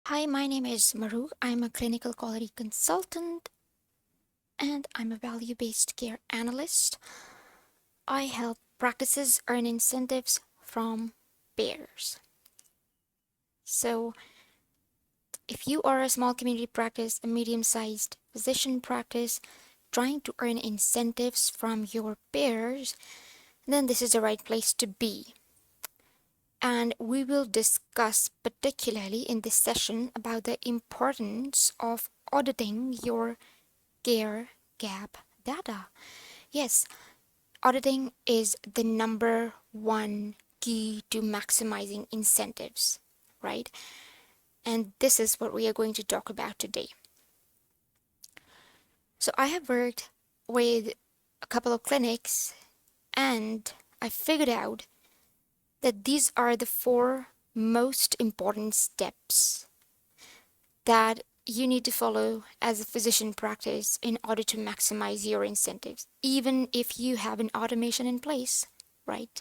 Hi, my name is Maru. I'm a clinical quality consultant and I'm a value based care analyst. I help practices earn incentives from payers. So, if you are a small community practice, a medium sized physician practice, trying to earn incentives from your payers, then this is the right place to be. And we will discuss, particularly in this session, about the importance of auditing your care gap data. Yes, auditing is the number one key to maximizing incentives, right? And this is what we are going to talk about today. So, I have worked with a couple of clinics and I figured out that these are the four most important steps that you need to follow as a physician practice in order to maximize your incentives, even if you have an automation in place, right?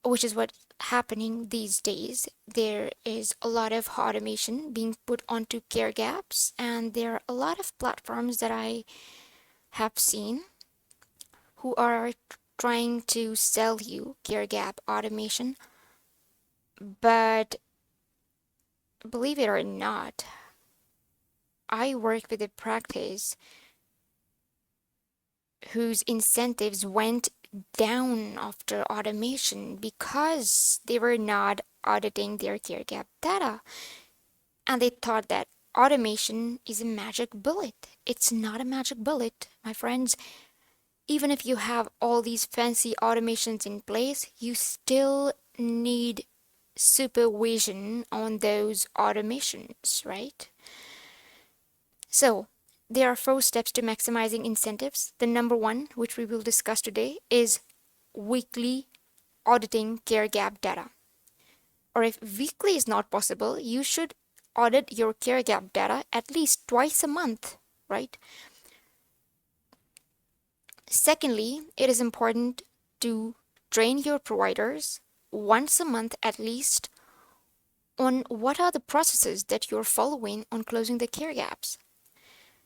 Which is what's happening these days. There is a lot of automation being put onto care gaps, and there are a lot of platforms that I have seen who are trying to sell you care gap automation, but believe it or not, I work with a practice whose incentives went down after automation because they were not auditing their care gap data. And they thought that automation is a magic bullet. It's not a magic bullet, my friends. Even if you have all these fancy automations in place, you still need supervision on those automations, right? So, there are four steps to maximizing incentives. The number one, which we will discuss today, is weekly auditing care gap data. Or if weekly is not possible, you should audit your care gap data at least twice a month, right? Secondly, it is important to train your providers once a month at least on what are the processes that you're following on closing the care gaps.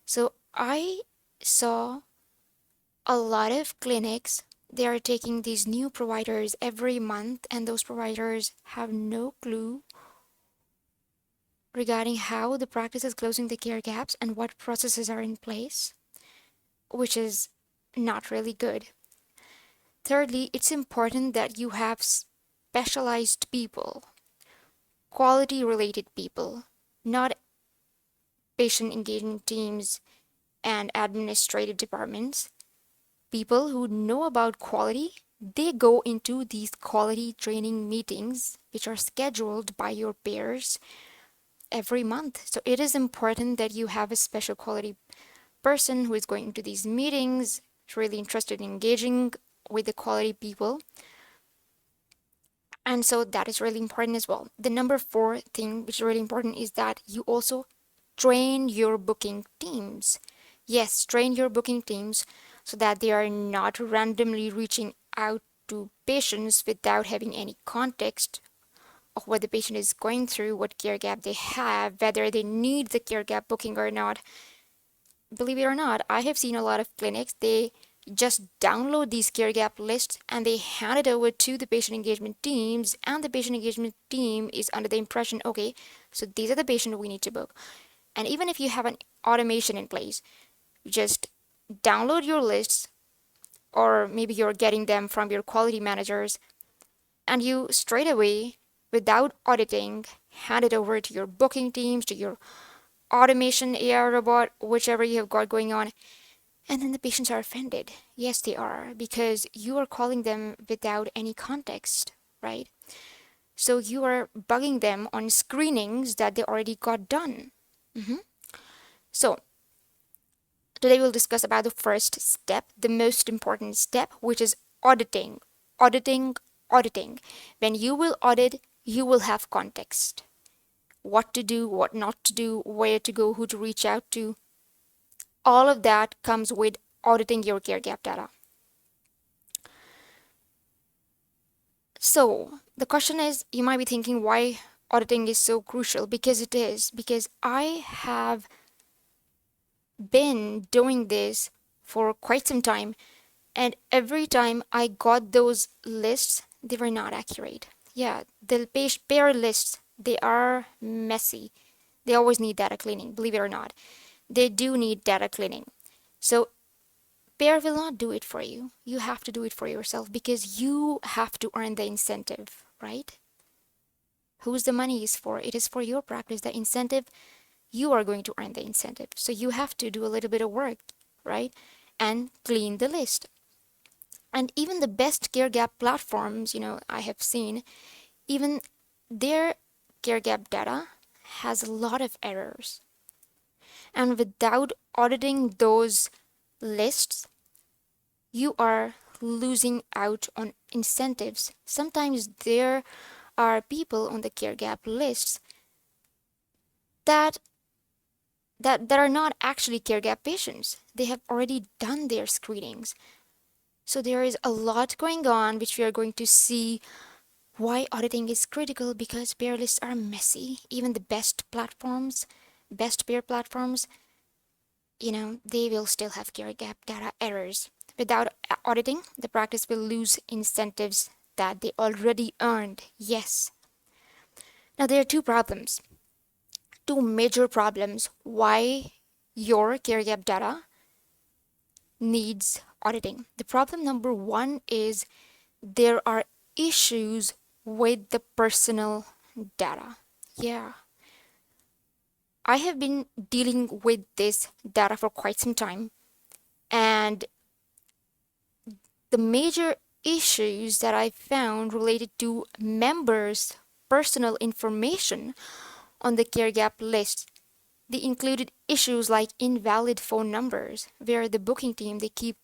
So I saw a lot of clinics, they are taking these new providers every month, and those providers have no clue regarding how the practice is closing the care gaps and what processes are in place, which is not really good. Thirdly, it's important that you have specialized people, quality related people, not patient engagement teams and administrative departments. People who know about quality, they go into these quality training meetings, which are scheduled by your peers every month. So it is important that you have a special quality person who is going to these meetings, is really interested in engaging with the quality people. And so that is really important as well. The number four thing, which is really important, is that you also train your booking teams. Yes, train your booking teams so that they are not randomly reaching out to patients without having any context of what the patient is going through, what care gap they have, whether they need the care gap booking or not. Believe it or not, I have seen a lot of clinics, they just download these care gap lists and they hand it over to the patient engagement teams, and the patient engagement team is under the impression, okay, so these are the patients we need to book. And even if you have an automation in place, you just download your lists, or maybe you're getting them from your quality managers, and you straight away, without auditing, hand it over to your booking teams, to your automation AI robot, whichever you have got going on. And then the patients are offended. Yes, they are, because you are calling them without any context, right? So you are bugging them on screenings that they already got done. So today we'll discuss about the first step, the most important step, which is auditing. Auditing, auditing. When you will audit, you will have context. What to do, what not to do, where to go, who to reach out to. All of that comes with auditing your care gap data. So the question is, you might be thinking, why auditing is so crucial, because it is, because I have been doing this for quite some time, and every time I got those lists, they were not accurate. Yeah, the pair lists, they are messy. They always need data cleaning, believe it or not. They do need data cleaning. So pair will not do it for you. You have to do it for yourself, because you have to earn the incentive, right? Whose the money is for? It is for your practice. The incentive, you are going to earn the incentive. So you have to do a little bit of work, right? And clean the list. And even the best care gap platforms, I have seen, even their care gap data has a lot of errors. And without auditing those lists, you are losing out on incentives. Sometimes there are people on the care gap lists that that are not actually care gap patients. They have already done their screenings. So there is a lot going on, which we are going to see why auditing is critical, because pair lists are messy. Even the best platforms, best pair platforms, they will still have care gap data errors. Without auditing, the practice will lose incentives that they already earned. Yes. Now, there are two major problems why your care gap data needs auditing. The problem number one is there are issues with the personal data. Yeah, I have been dealing with this data for quite some time, and the major issues that I found related to members' personal information on the care gap list. They included issues like invalid phone numbers, where the booking team, they keep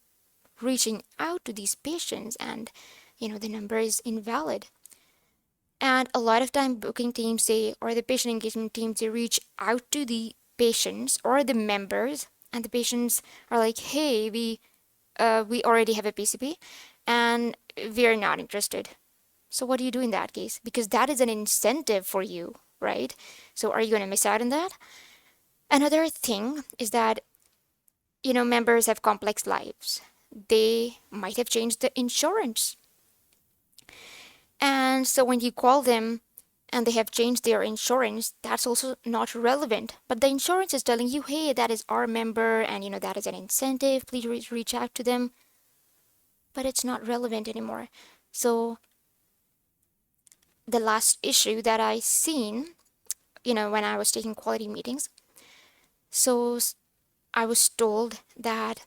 reaching out to these patients, and the number is invalid. And a lot of time booking teams, or the patient engagement teams, they reach out to the patients or the members, and the patients are like, hey, we already have a PCP and we're not interested. So what do you do in that case? Because that is an incentive for you, right? So are you going to miss out on that? Another thing is that, members have complex lives. They might have changed the insurance. And so when you call them and they have changed their insurance, that's also not relevant. But the insurance is telling you, hey, that is our member, and that is an incentive. Please reach out to them. But it's not relevant anymore. So the last issue that I seen, when I was taking quality meetings, so I was told that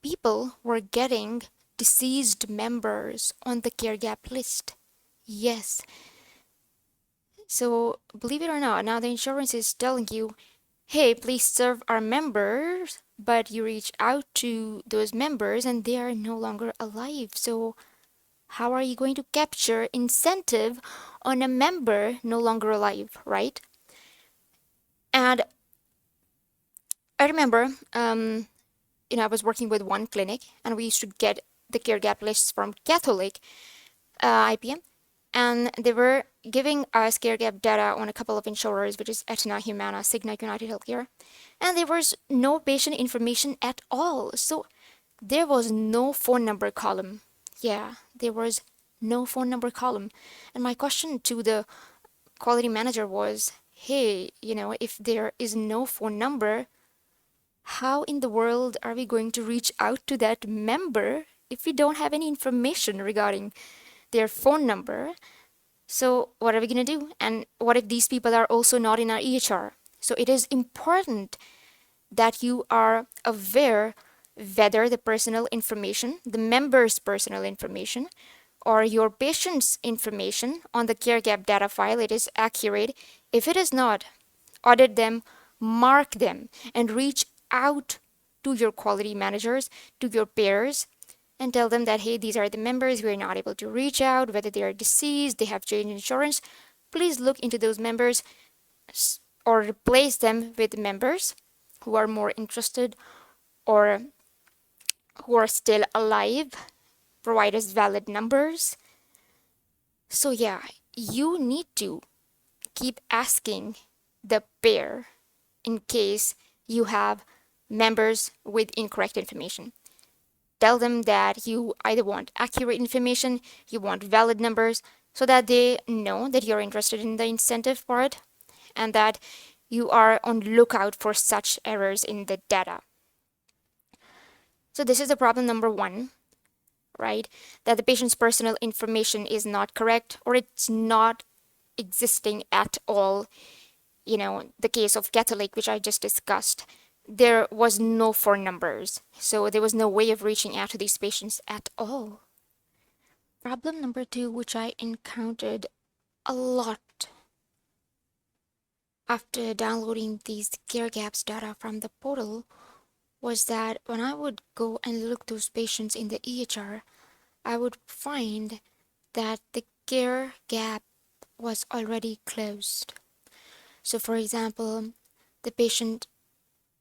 people were getting deceased members on the care gap list. Yes. So believe it or not, now the insurance is telling you, hey, please serve our members, but you reach out to those members and they are no longer alive. So how are you going to capture incentive on a member no longer alive, right? And I remember, I was working with one clinic, and we used to get the care gap lists from Catholic IPM, and they were giving us care gap data on a couple of insurers, which is Aetna, Humana, Cigna, United Healthcare, and there was no patient information at all. So there was no phone number column. Yeah, there was no phone number column. And my question to the quality manager was, hey, if there is no phone number, how in the world are we going to reach out to that member if we don't have any information regarding their phone number? So what are we going to do? And what if these people are also not in our EHR? So it is important that you are aware whether the personal information, the member's personal information, or your patient's information on the care gap data file, it is accurate. If it is not, audit them, mark them, and reach out to your quality managers, to your peers, and tell them that, hey, these are the members, we're not able to reach out, whether they are deceased, they have changed insurance. Please look into those members or replace them with members who are more interested or who are still alive. Provide us valid numbers. So yeah, you need to keep asking the pair in case you have members with incorrect information. Tell them that you either want accurate information, you want valid numbers, so that they know that you're interested in the incentive part and that you are on lookout for such errors in the data. So this is the problem number one, right? That the patient's personal information is not correct or it's not existing at all. The case of Catholic, which I just discussed, there was no phone numbers. So there was no way of reaching out to these patients at all. Problem number two, which I encountered a lot after downloading these care gaps data from the portal, was that when I would go and look those patients in the EHR, I would find that the care gap was already closed. So for example, the patient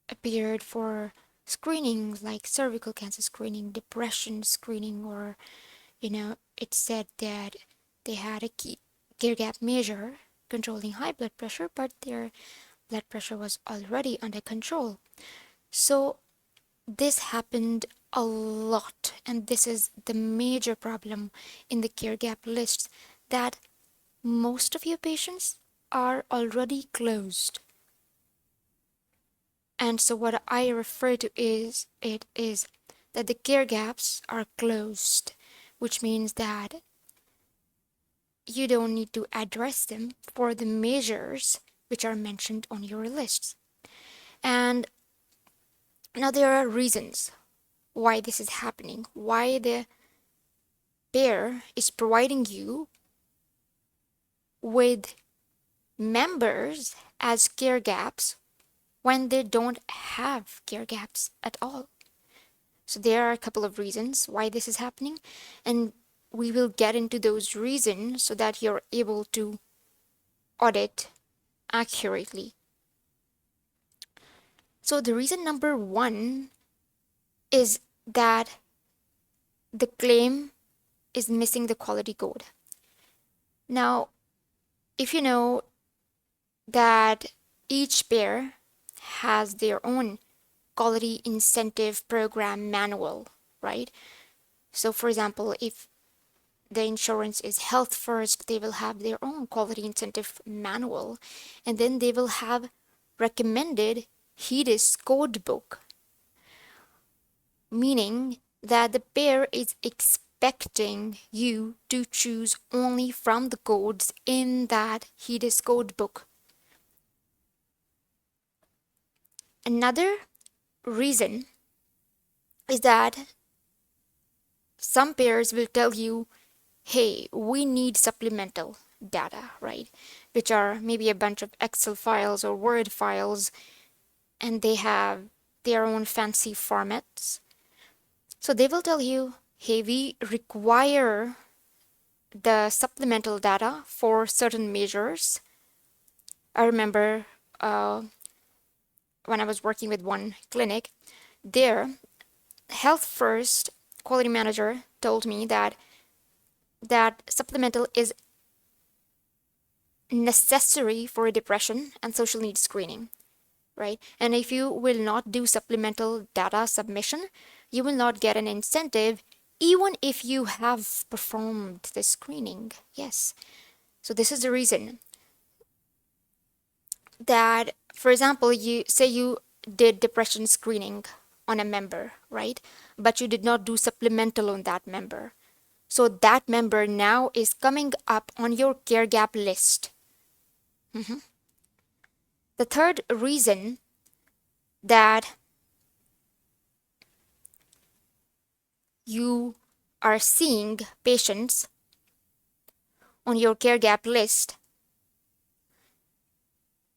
appeared for screenings like cervical cancer screening, depression screening, or it said that they had a care gap measure controlling high blood pressure, but their blood pressure was already under control. So this happened a lot, and this is the major problem in the care gap lists, that most of your patients are already closed. And so what I refer to is that the care gaps are closed, which means that you don't need to address them for the measures which are mentioned on your lists. And now there are reasons why this is happening, why the pair is providing you with members as care gaps when they don't have care gaps at all. So there are a couple of reasons why this is happening, and we will get into those reasons so that you're able to audit accurately. So the reason number one is that the claim is missing the quality code. Now, if you know that each pair has their own quality incentive program manual, right? So for example, if the insurance is Health First, they will have their own quality incentive manual, and then they will have recommended HEDIS code book, meaning that the pair is expecting you to choose only from the codes in that HEDIS code book. Another reason is that some pairs will tell you, hey, we need supplemental data, right? Which are maybe a bunch of Excel files or Word files, and they have their own fancy formats. So they will tell you, hey, we require the supplemental data for certain measures. I remember when I was working with one clinic, their Health First quality manager told me that supplemental is necessary for depression and social needs screening, right? And if you will not do supplemental data submission, you will not get an incentive even if you have performed the screening. Yes. So this is the reason that, for example, you say you did depression screening on a member, right? But you did not do supplemental on that member. So that member now is coming up on your care gap list. The third reason that you are seeing patients on your care gap list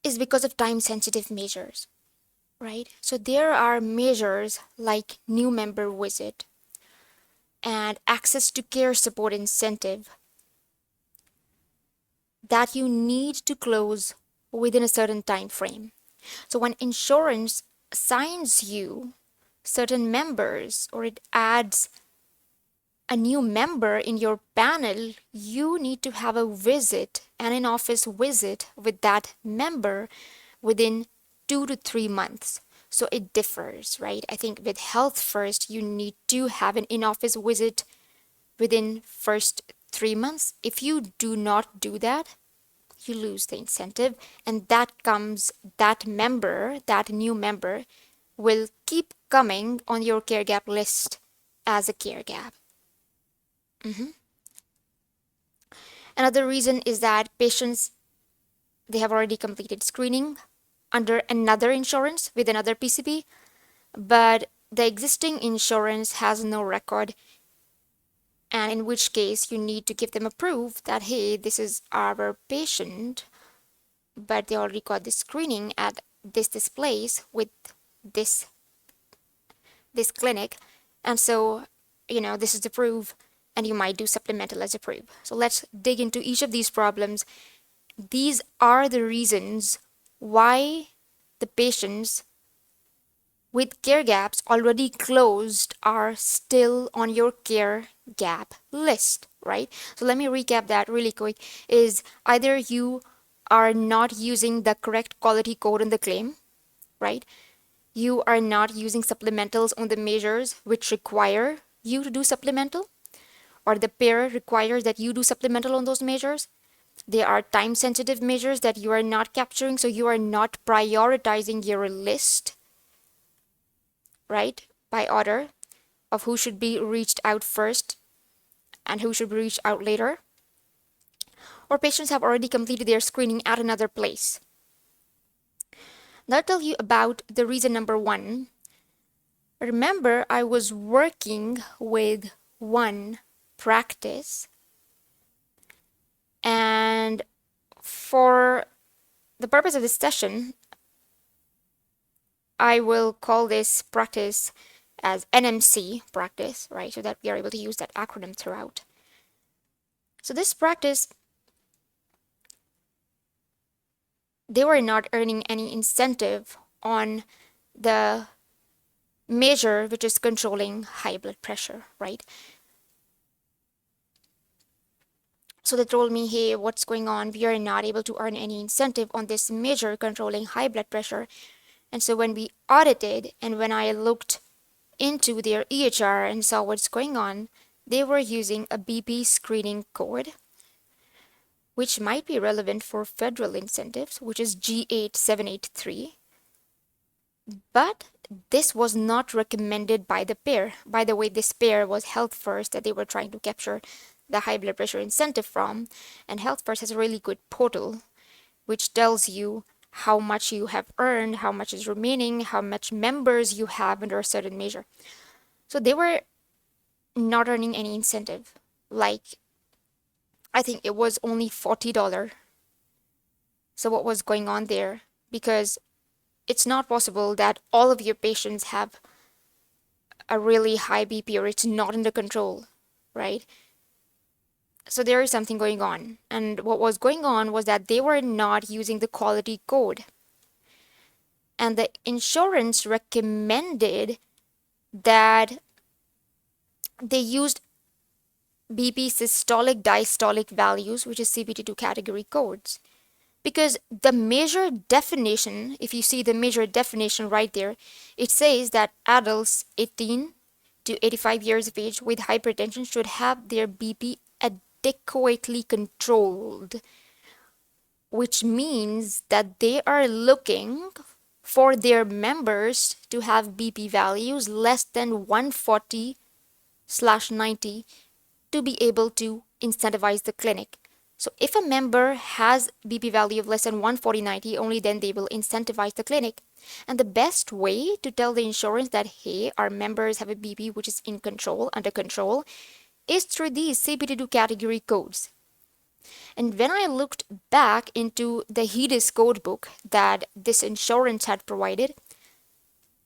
is because of time sensitive measures, right? So there are measures like new member visit and access to care support incentive that you need to close within a certain time frame. So when insurance assigns you certain members or it adds a new member in your panel, you need to have a visit, an in-office visit with that member within 2 to 3 months. So it differs, right? I think with Health First, you need to have an in-office visit within first 3 months. If you do not do that, you lose the incentive, and that member, that new member, will keep coming on your care gap list as a care gap. Another reason is that patients, they have already completed screening under another insurance with another PCP, but the existing insurance has no record, and in which case you need to give them a proof that, hey, this is our patient, but they already got the screening at this place with this this clinic, and so this is the proof, and you might do supplemental as a proof. So let's dig into each of these problems. These are the reasons why the patients with care gaps already closed are still on your care gap list, right? So let me recap that really quick. Is either you are not using the correct quality code in the claim, right? You are not using supplementals on the measures which require you to do supplemental, or the pair requires that you do supplemental on those measures. There are time sensitive measures that you are not capturing, so you are not prioritizing your list, right, by order of who should be reached out first and who should be reached out later. Or patients have already completed their screening at another place. Now I'll tell you about the reason number one. Remember, I was working with one practice, and for the purpose of this session, I will call this practice as NMC practice, right? So that we are able to use that acronym throughout. So this practice, they were not earning any incentive on the measure which is controlling high blood pressure, right? So they told me, hey, what's going on? We are not able to earn any incentive on this measure controlling high blood pressure. And so when we audited and when I looked into their EHR and saw what's going on, they were using a BP screening code, which might be relevant for federal incentives, which is G8783. But this was not recommended by the pair. By the way, this pair was Health First that they were trying to capture the high blood pressure incentive from. And Health First has a really good portal which tells you how much you have earned, how much is remaining, how much members you have under a certain measure. So they were not earning any incentive. Like, I think it was only $40. So what was going on there? Because it's not possible that all of your patients have a really high BP or it's not under control, right? So there is something going on. And what was going on was that they were not using the quality code. And the insurance recommended that they used BP systolic diastolic values, which is CPT2 category codes. Because the measure definition, if you see the measure definition right there, it says that adults 18 to 85 years of age with hypertension should have their BP adequately controlled, which means that they are looking for their members to have BP values less than 140/90 to be able to incentivize the clinic. So if a member has BP value of less than 140/90, only then they will incentivize the clinic. And the best way to tell the insurance that, hey, our members have a BP which is in control, under control, is through these CPT2 category codes. And when I looked back into the HEDIS code book that this insurance had provided,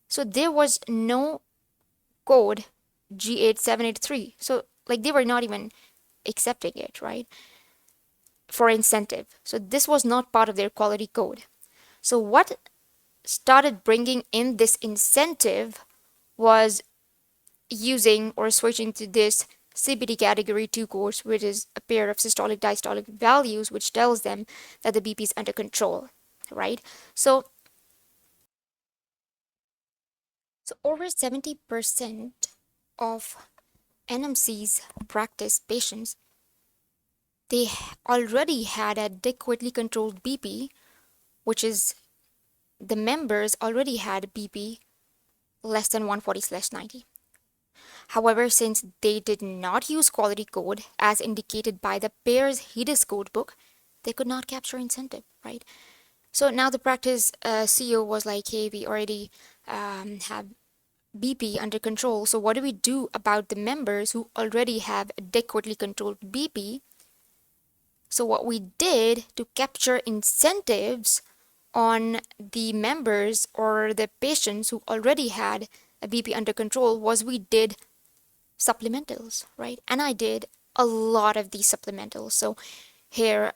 so there was no code G8783. So like they were not even accepting it, right? For incentive. So this was not part of their quality code. So what started bringing in this incentive was using or switching to this CBD category 2 codes, which is a pair of systolic diastolic values, which tells them that the BP is under control, right? So, over 70% of NMC's practice patients, they already had adequately controlled BP, which is the members already had BP less than 140/90. However, since they did not use quality code as indicated by the pair's HEDIS code book, they could not capture incentive, right? So now the practice CEO was like, hey, we already have BP under control. So what do we do about the members who already have adequately controlled BP? So what we did to capture incentives on the members or the patients who already had a BP under control was we did supplementals, right? And I did a lot of these supplementals. So here,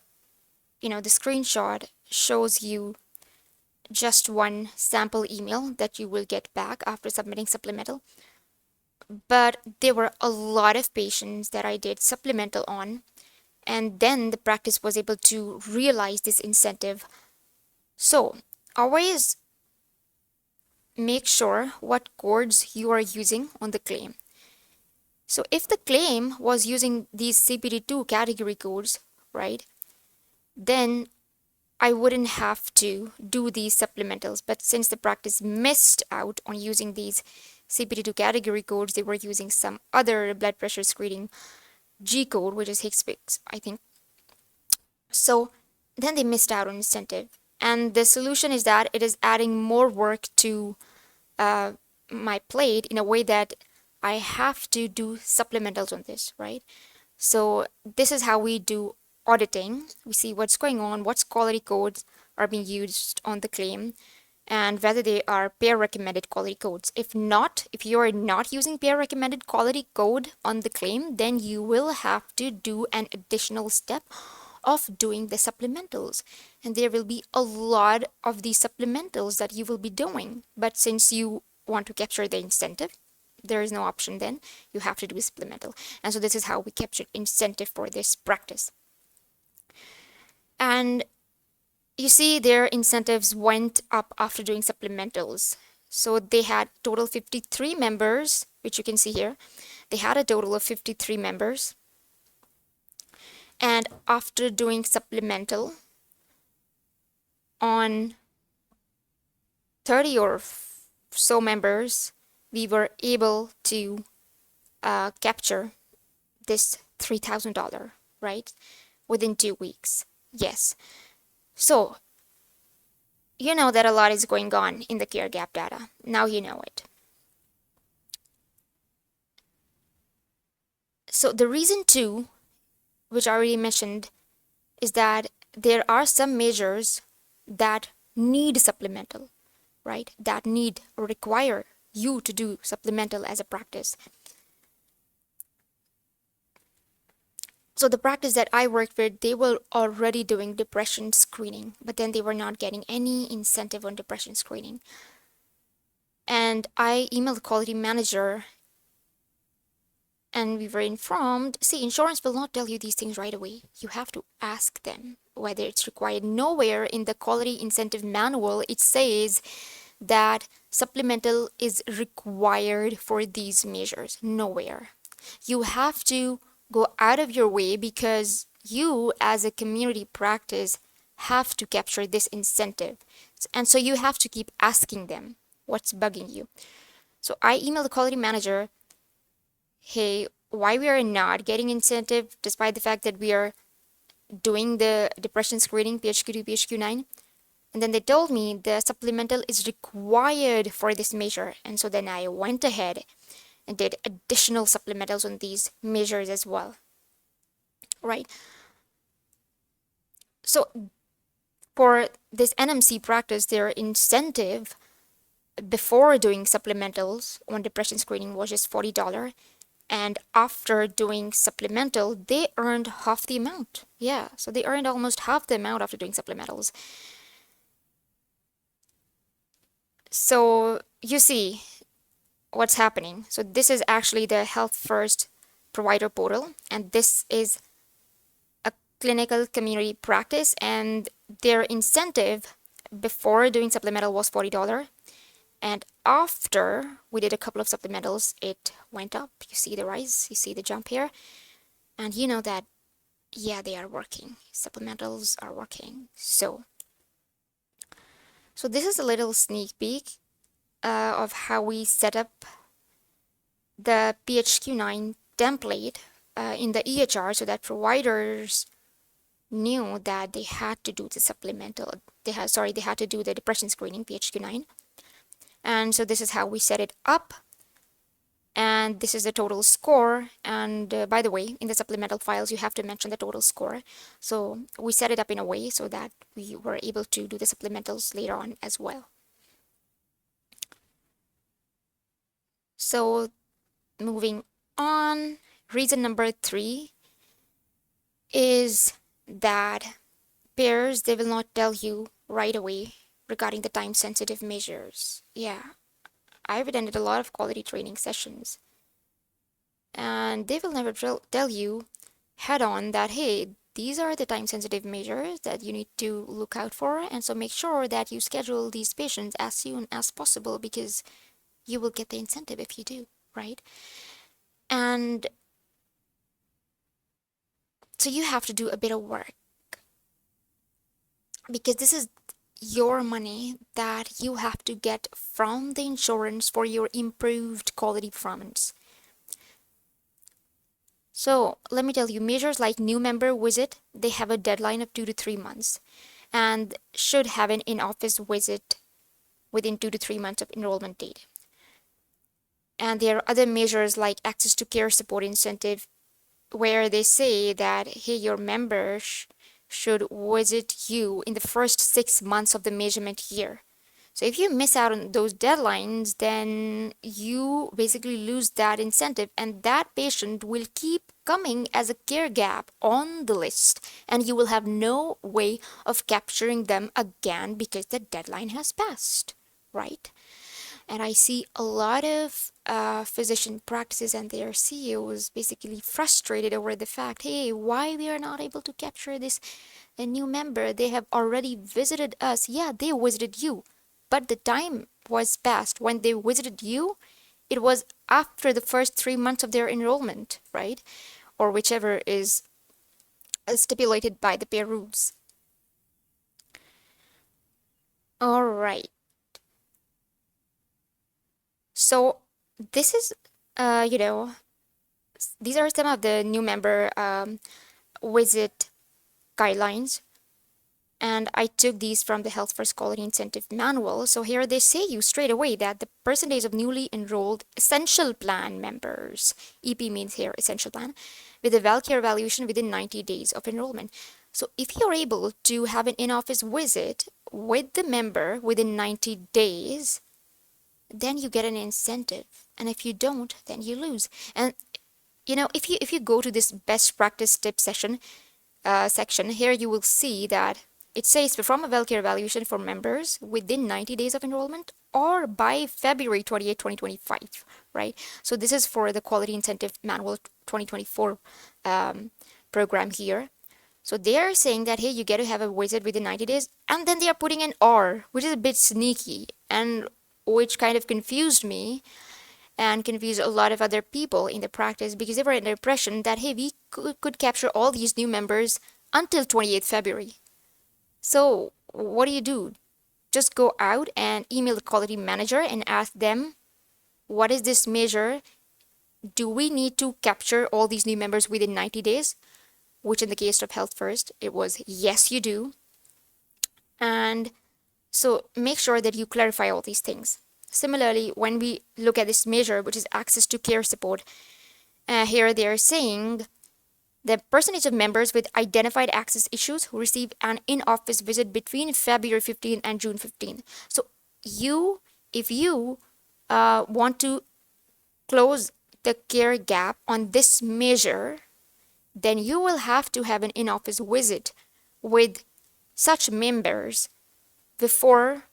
the screenshot shows you just one sample email that you will get back after submitting supplemental. But there were a lot of patients that I did supplemental on, and then the practice was able to realize this incentive. So always make sure what codes you are using on the claim. So if the claim was using these CPD2 category codes, right, then I wouldn't have to do these supplementals. But since the practice missed out on using these CPD2 category codes, they were using some other blood pressure screening G code, which is HCPCS, I think. So then they missed out on incentive. And the solution is that it is adding more work to my plate in a way that I have to do supplementals on this, right? So this is how we do auditing. We see what's going on, what's quality codes are being used on the claim, and whether they are peer recommended quality codes. If not, if you are not using peer recommended quality code on the claim, then you will have to do an additional step of doing the supplementals. And there will be a lot of these supplementals that you will be doing. But since you want to capture the incentive, there is no option then. You have to do a supplemental. And so this is how we captured incentive for this practice. And you see their incentives went up after doing supplementals. So they had total 53 members, which you can see here. They had a total of 53 members. And after doing supplemental on 30 or so members, we were able to capture this $3,000, right? Within 2 weeks. Yes. So, you know that a lot is going on in the care gap data. Now you know it. So the reason too, which I already mentioned, is that there are some measures that need supplemental, right? That need or require you to do supplemental as a practice. So the practice that I worked with, they were already doing depression screening, but then they were not getting any incentive on depression screening. And I emailed the quality manager and we were informed, see, insurance will not tell you these things right away. You have to ask them whether it's required. Nowhere in the quality incentive manual it says that supplemental is required for these measures. Nowhere. You have to go out of your way because you as a community practice have to capture this incentive. And so you have to keep asking them what's bugging you. So I emailed the quality manager, hey, why we are not getting incentive despite the fact that we are doing the depression screening PHQ2, PHQ9. And then they told me the supplemental is required for this measure. And so then I went ahead and did additional supplementals on these measures as well. Right? So for this NMC practice, their incentive before doing supplementals on depression screening was just $40. And after doing supplemental, they earned half the amount. Yeah, so they earned almost half the amount after doing supplementals. So you see what's happening. So this is actually the Health First provider portal, and this is a clinical community practice, and their incentive before doing supplemental was $40, and after we did a couple of supplementals it went up. You see the rise, you see the jump here, and you know that, yeah, they are working. Supplementals are working. So this is a little sneak peek of how we set up the PHQ-9 template in the EHR, so that providers knew that they had to do the supplemental. They had to do the depression screening PHQ-9, and so this is how we set it up. And this is the total score. And by the way, in the supplemental files, you have to mention the total score. So we set it up in a way so that we were able to do the supplementals later on as well. So moving on, reason number 3 is that pairs, they will not tell you right away regarding the time-sensitive measures. Yeah, I've attended a lot of quality training sessions, and they will never tell you head on that, hey, these are the time-sensitive measures that you need to look out for, and so make sure that you schedule these patients as soon as possible, because you will get the incentive if you do, right? And so you have to do a bit of work, because this is your money that you have to get from the insurance for your improved quality performance. So let me tell you, measures like new member visit, they have a deadline of 2 to 3 months and should have an in-office visit within 2 to 3 months of enrollment date. And there are other measures like access to care support incentive, where they say that, hey, your members should visit you in the first 6 months of the measurement year. So if you miss out on those deadlines, then you basically lose that incentive, and that patient will keep coming as a care gap on the list, and you will have no way of capturing them again because the deadline has passed, right? And I see a lot of physician practices and their CEOs basically frustrated over the fact, hey, why we are not able to capture this a new member? They have already visited us. Yeah, they visited you, but the time was past. When they visited you, it was after the first 3 months of their enrollment, right? Or whichever is stipulated by the pair rules. All right. So this is, these are some of the new member visit guidelines. And I took these from the Health First Quality Incentive Manual. So here they say you straight away that the percentage of newly enrolled essential plan members, EP means here essential plan, with a WellCare evaluation within 90 days of enrollment. So if you're able to have an in-office visit with the member within 90 days, then you get an incentive. And if you don't, then you lose. And if you go to this best practice tip section, here you will see that it says perform a WellCare evaluation for members within 90 days of enrollment or by February 28, 2025, right? So this is for the Quality Incentive Manual 2024 program here. So they are saying that, hey, you get to have a visit within 90 days, and then they are putting an R, which is a bit sneaky, and which kind of confused me and confused a lot of other people in the practice, because they were in the impression that, hey, we could capture all these new members until 28th February. So what do? Just go out and email the quality manager and ask them, what is this measure? Do we need to capture all these new members within 90 days? Which in the case of Health First, it was yes, you do. And so make sure that you clarify all these things. Similarly, when we look at this measure, which is access to care support, here they are saying the percentage of members with identified access issues who receive an in-office visit between February 15 and June 15. So if you want to close the care gap on this measure, then you will have to have an in-office visit with such members before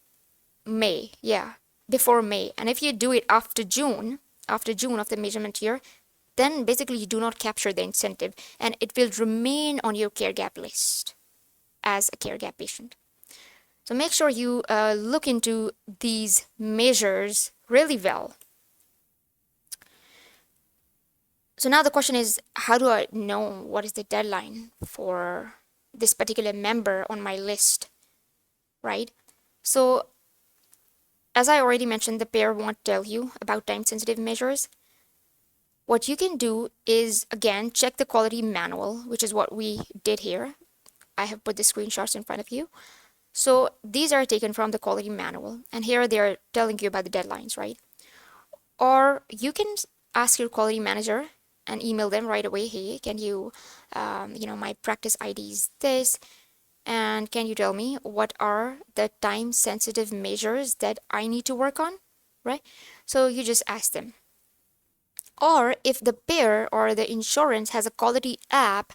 May. Yeah, before May. And if you do it after June of the measurement year, then basically you do not capture the incentive and it will remain on your care gap list as a care gap patient. So make sure you look into these measures really well. So now the question is, how do I know what is the deadline for this particular member on my list, right? So as I already mentioned, the pair won't tell you about time sensitive measures. What you can do is, again, check the quality manual, which is what we did here. I have put the screenshots in front of you. So these are taken from the quality manual, and here they are telling you about the deadlines, right? Or you can ask your quality manager and email them right away. Hey, can you, my practice ID is this, and can you tell me what are the time sensitive measures that I need to work on, right? So you just ask them. Or if the pair or the insurance has a quality app,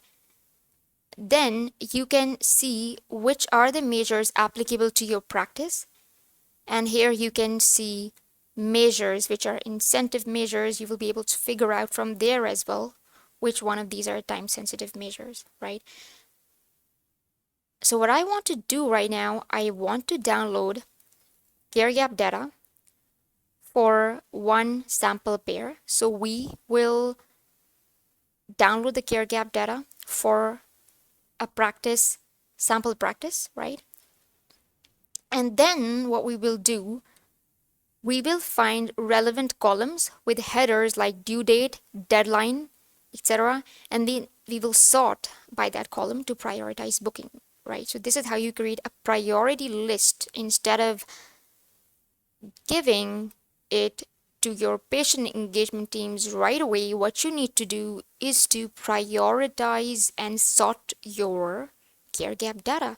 then you can see which are the measures applicable to your practice. And here you can see measures which are incentive measures. You will be able to figure out from there as well which one of these are time sensitive measures, right? So what I want to do right now, I want to download care gap data for one sample pair. So we will download the care gap data for a practice, sample practice, right? And then what we will do, we will find relevant columns with headers like due date, deadline, etc. And then we will sort by that column to prioritize booking, right? So this is how you create a priority list. Instead of giving it to your patient engagement teams right away, what you need to do is to prioritize and sort your care gap data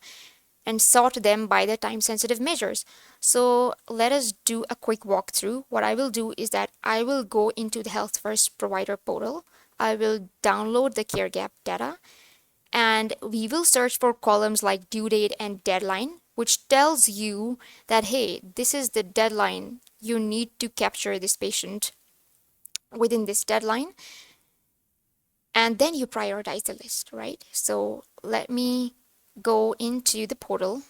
and sort them by the time sensitive measures. So let us do a quick walkthrough. What I will do is that I will go into the Health First Provider portal. I will download the care gap data, and we will search for columns like due date and deadline, which tells you that, hey, this is the deadline. You need to capture this patient within this deadline. And then you prioritize the list, right? So let me go into the portal.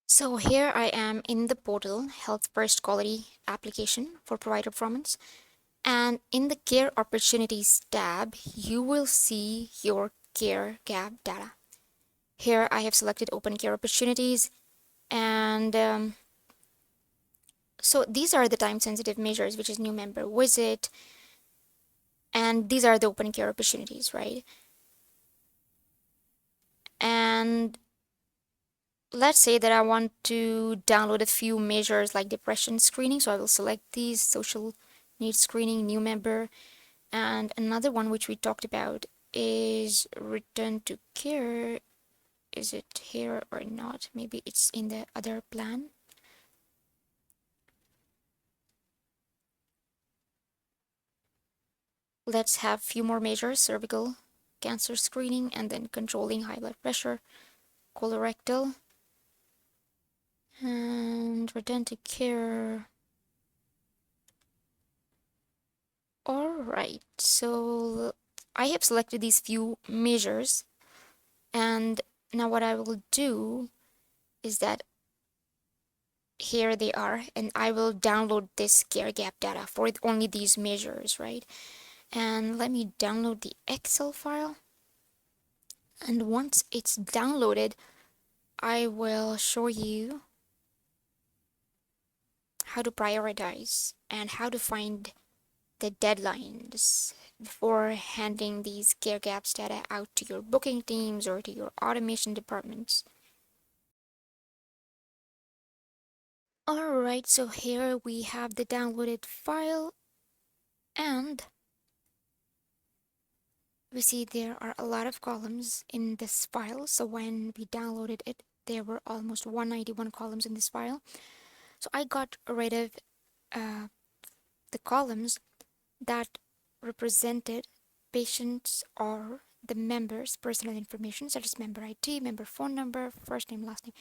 So here I am in the portal, Health First Quality application for provider performance. And in the Care Opportunities tab, you will see your care gap data. Here I have selected Open Care Opportunities, and so these are the time sensitive measures, which is new member visit, and these are the Open Care Opportunities, right? And let's say that I want to download a few measures like depression screening, so I will select these: social needs screening, new member, and another one which we talked about is return to care. Is it here or not? Maybe it's in the other plan. Let's have a few more measures: cervical cancer screening, and then controlling high blood pressure, colorectal, and return to care. All right, so I have selected these few measures, and now what I will do is that here they are, and I will download this care gap data for only these measures, right? And let me download the Excel file. And once it's downloaded, I will show you how to prioritize and how to find the deadlines before handing these care gaps data out to your booking teams or to your automation departments. Alright, so here we have the downloaded file, and we see there are a lot of columns in this file. So when we downloaded it, there were almost 191 columns in this file. So I got rid of the columns that represented patients or the members' personal information, such as member ID, member phone number, first name, last name.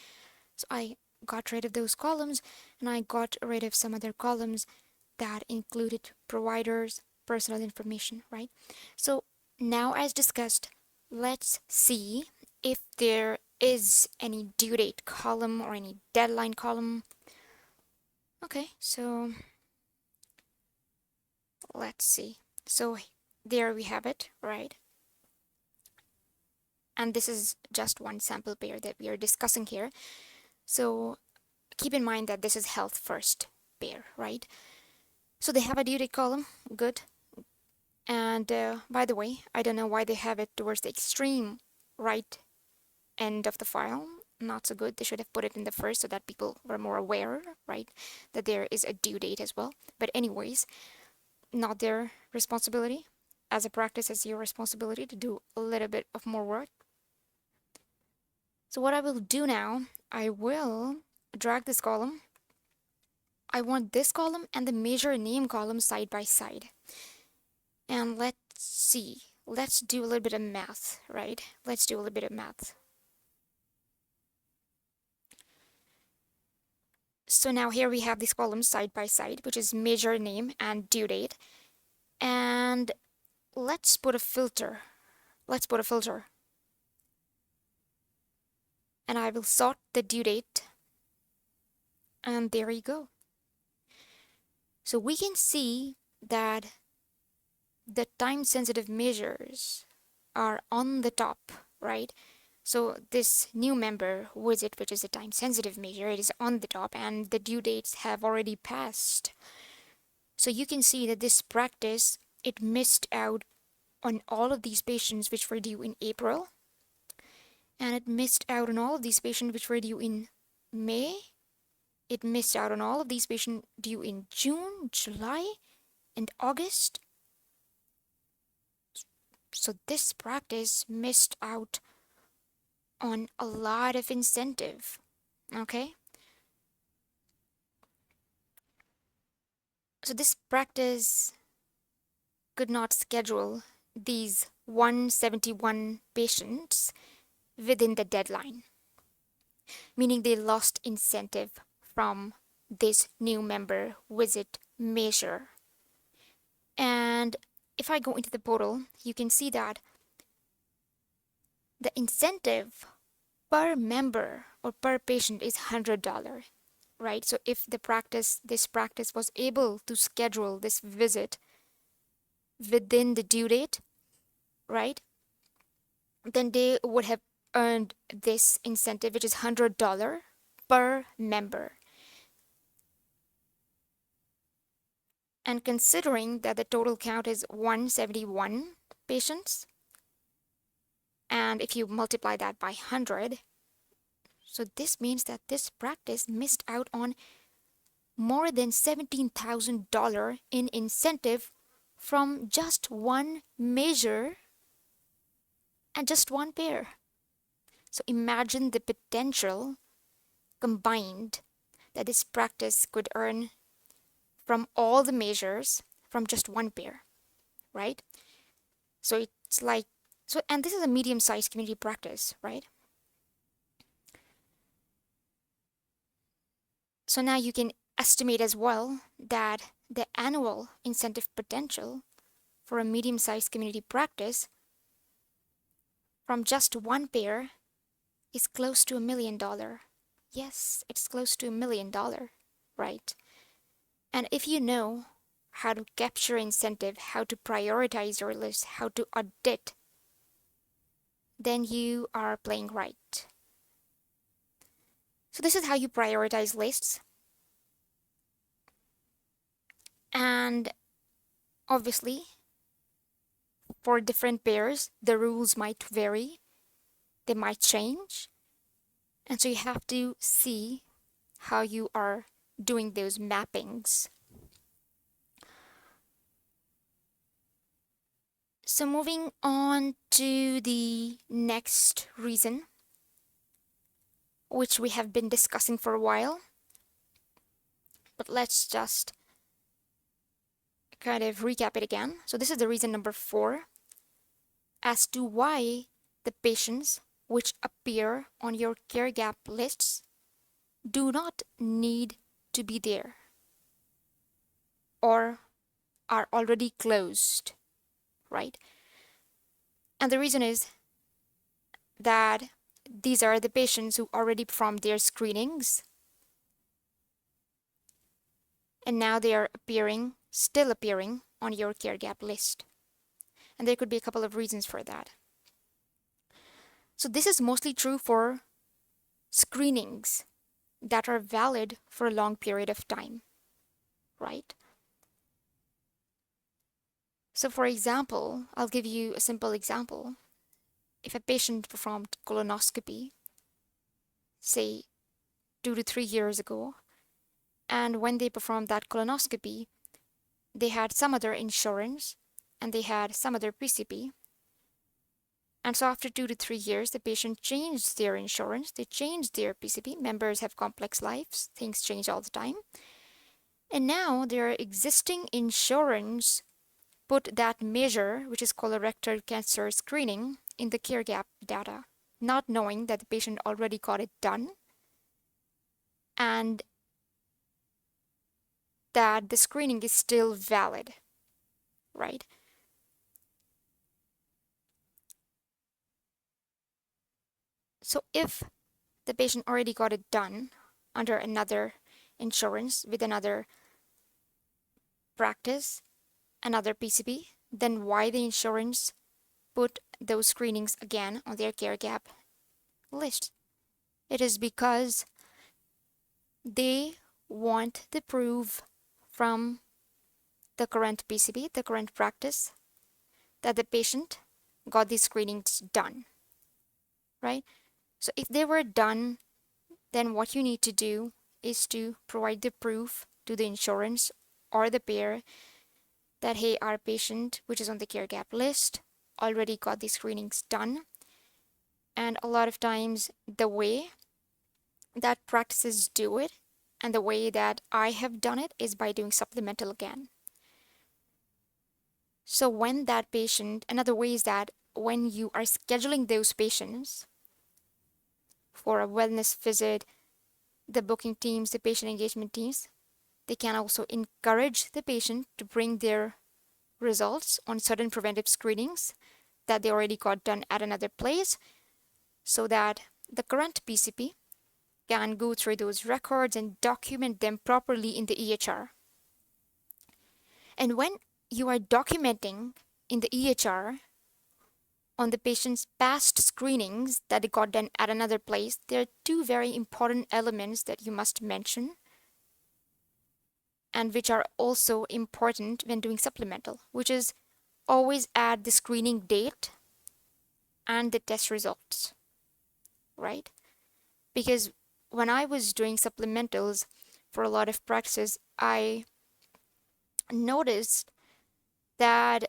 So I got rid of those columns and I got rid of some other columns that included providers, personal information, right? So now, as discussed, let's see if there is any due date column or any deadline column. Okay, so let's see. So there we have it, right? And this is just one sample pair that we are discussing here. So keep in mind that this is health first pair, right? So they have a due date column, good. And by the way, I don't know why they have it towards the extreme right end of the file. Not so good. They should have put it in the first so that people were more aware, right, that there is a due date as well. But anyways, not their responsibility. As a practice, it's your responsibility to do a little bit of more work. So what I will do now, I will drag this column. I want this column and the measure name column side by side. And let's see. Let's do a little bit of math, right? Let's do a little bit of math. So now here we have these columns side by side, which is measure name and due date. And let's put a filter. Let's put a filter. And I will sort the due date. And there you go. So we can see that the time sensitive measures are on the top, right? So this new member visit, which is a time sensitive measure, it is on the top and the due dates have already passed. So you can see that this practice, it missed out on all of these patients which were due in April. And it missed out on all of these patients which were due in May. It missed out on all of these patients due in June, July, and August. So this practice missed out on a lot of incentive, okay? So this practice could not schedule these 171 patients within the deadline, meaning they lost incentive from this new member visit measure. And if I go into the portal, you can see that the incentive per member or per patient is $100, right? So if this practice was able to schedule this visit within the due date, right, then they would have earned this incentive, which is $100 per member. And considering that the total count is 171 patients, and if you multiply that by 100, so this means that this practice missed out on more than $17,000 in incentive from just one measure and just one pair. So imagine the potential combined that this practice could earn from all the measures from just one pair, right? So it's like, so, and this is a medium-sized community practice, right? So now you can estimate as well that the annual incentive potential for a medium-sized community practice from just one pair is close to $1 million. Yes, it's close to $1 million, right? And if you know how to capture incentive, how to prioritize your list, how to audit, then you are playing right. So this is how you prioritize lists. And obviously, for different pairs, the rules might vary. They might change. And so you have to see how you are doing those mappings. So moving on to the next reason, which we have been discussing for a while, but let's just kind of recap it again. So this is the reason number 4 as to why the patients which appear on your care gap lists do not need to be there or are already closed, right? And the reason is that these are the patients who already performed their screenings and now they are still appearing on your care gap list. And there could be a couple of reasons for that. So this is mostly true for screenings that are valid for a long period of time, right? So for example, I'll give you a simple example. If a patient performed colonoscopy, say 2 to 3 years ago, and when they performed that colonoscopy, they had some other insurance and they had some other PCP. And so after 2 to 3 years, the patient changed their insurance, they changed their PCP. Members have complex lives, things change all the time. And now their existing insurance put that measure, which is colorectal cancer screening, in the care gap data, not knowing that the patient already got it done and that the screening is still valid, right? So if the patient already got it done under another insurance with another practice, another PCP, then why the insurance put those screenings again on their care gap list? It is because they want the proof from the current PCP, the current practice, that the patient got these screenings done, right? So if they were done, then what you need to do is to provide the proof to the insurance or the payer that, hey, our patient, which is on the care gap list, already got these screenings done. And a lot of times, the way that practices do it and the way that I have done it is by doing supplemental again. So when that patient, another way is that when you are scheduling those patients for a wellness visit, the booking teams, the patient engagement teams, they can also encourage the patient to bring their results on certain preventive screenings that they already got done at another place so that the current PCP can go through those records and document them properly in the EHR. And when you are documenting in the EHR on the patient's past screenings that they got done at another place, there are two very important elements that you must mention and which are also important when doing supplemental, which is always add the screening date and the test results, right? Because when I was doing supplementals for a lot of practices, I noticed that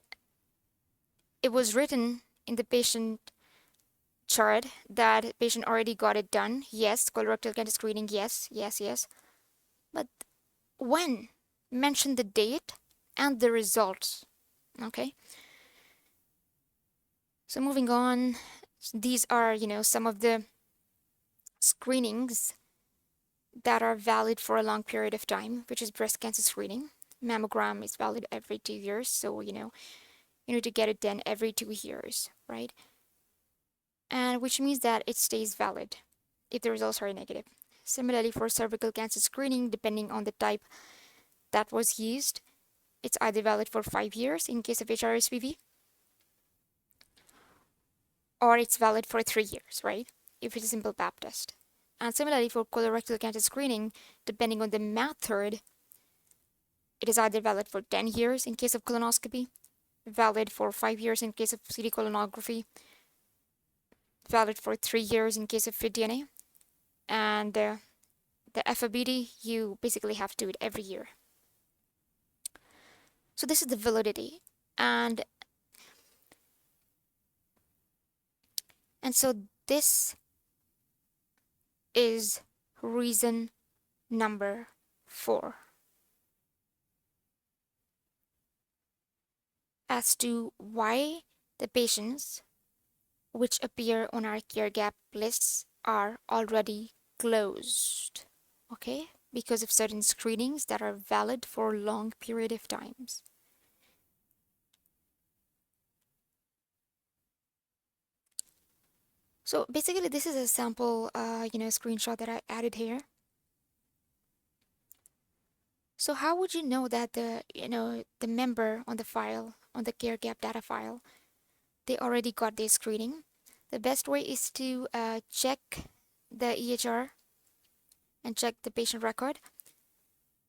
it was written in the patient chart that patient already got it done. Yes, colorectal cancer screening, yes, yes, yes. But when? Mention the date and the results. Okay. So moving on, these are, some of the screenings that are valid for a long period of time, which is breast cancer screening. Mammogram is valid every 2 years, so you need to get it done every 2 years, right? And which means that it stays valid if the results are negative. Similarly, for cervical cancer screening, depending on the type that was used, it's either valid for 5 years in case of HRSVV, or it's valid for 3 years, right? If it's a simple pap test. And similarly, for colorectal cancer screening, depending on the method, it is either valid for 10 years in case of colonoscopy, valid for 5 years in case of CT colonography, valid for 3 years in case of fit DNA, and the FABD, you basically have to do it every year. So this is the validity. And so this is reason number 4 as to why the patients which appear on our care gap lists are already closed. okay? Because of certain screenings that are valid for a long period of times. So basically, this is a sample, screenshot that I added here. So how would you know that the member on the file, on the care gap data file, they already got their screening? The best way is to check the EHR and check the patient record.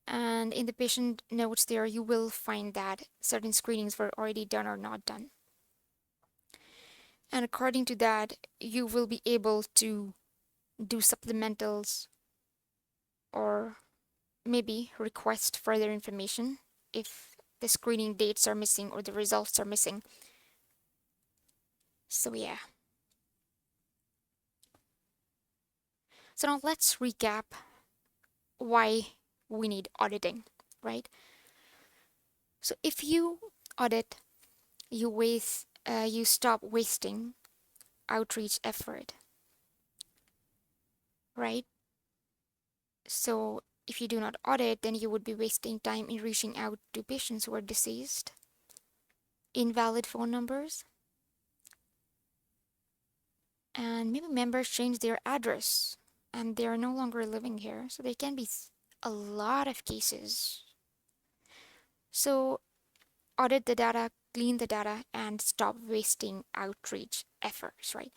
And in the patient notes there, you will find that certain screenings were already done or not done. And according to that, you will be able to do supplementals or maybe request further information if the screening dates are missing or the results are missing. So yeah. So now let's recap why we need auditing, right? So if you audit, you stop wasting outreach effort, right? So if you do not audit, then you would be wasting time in reaching out to patients who are deceased, invalid phone numbers, and maybe members change their address and they are no longer living here. So there can be a lot of cases. So audit the data, clean the data, and stop wasting outreach efforts, right?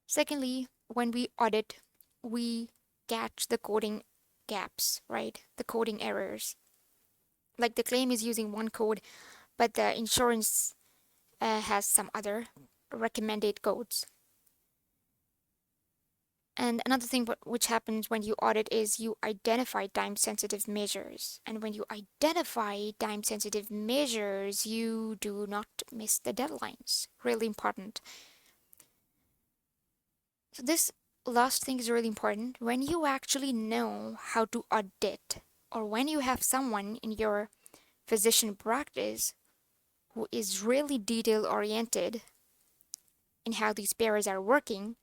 Secondly, when we audit, we catch the coding gaps, right? The coding errors. Like the claim is using one code, but the insurance has some other recommended codes. And another thing which happens when you audit is you identify time sensitive measures. And when you identify time sensitive measures, you do not miss the deadlines. Really important. So, this last thing is really important. When you actually know how to audit, or when you have someone in your physician practice who is really detail oriented in how these pairs are working,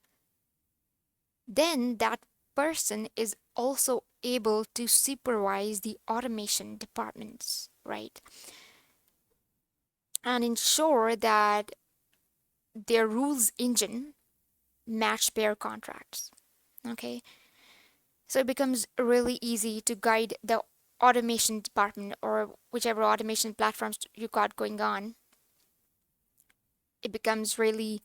then that person is also able to supervise the automation departments, right? And ensure that their rules engine match pair contracts. Okay. So it becomes really easy to guide the automation department or whichever automation platforms you got going on. It becomes really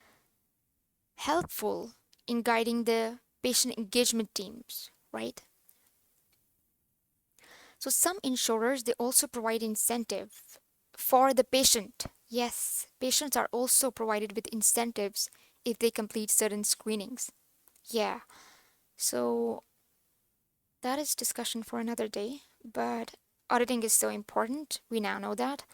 helpful in guiding the patient engagement teams, right? So some insurers, they also provide incentive for the patient. Yes, patients are also provided with incentives if they complete certain screenings. Yeah, so that is discussion for another day, but auditing is so important. We now know that.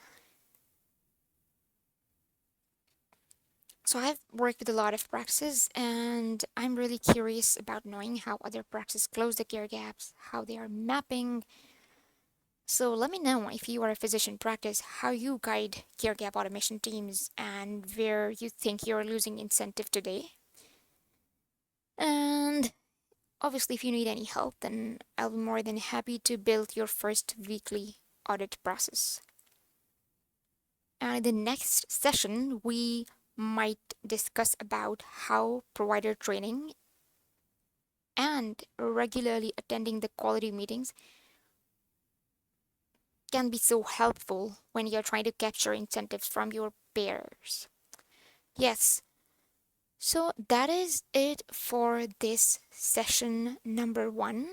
So I've worked with a lot of practices and I'm really curious about knowing how other practices close the care gaps, how they are mapping. So let me know if you are a physician practice, how you guide care gap automation teams and where you think you're losing incentive today. And obviously, if you need any help, then I'll be more than happy to build your first weekly audit process. And in the next session, we might discuss about how provider training and regularly attending the quality meetings can be so helpful when you're trying to capture incentives from your peers. Yes, so that is it for this session number 1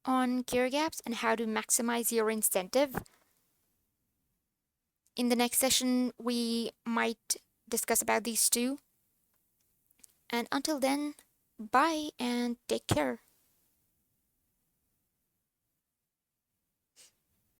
on care gaps and how to maximize your incentive. In the next session, we might discuss about these two. And until then, bye and take care.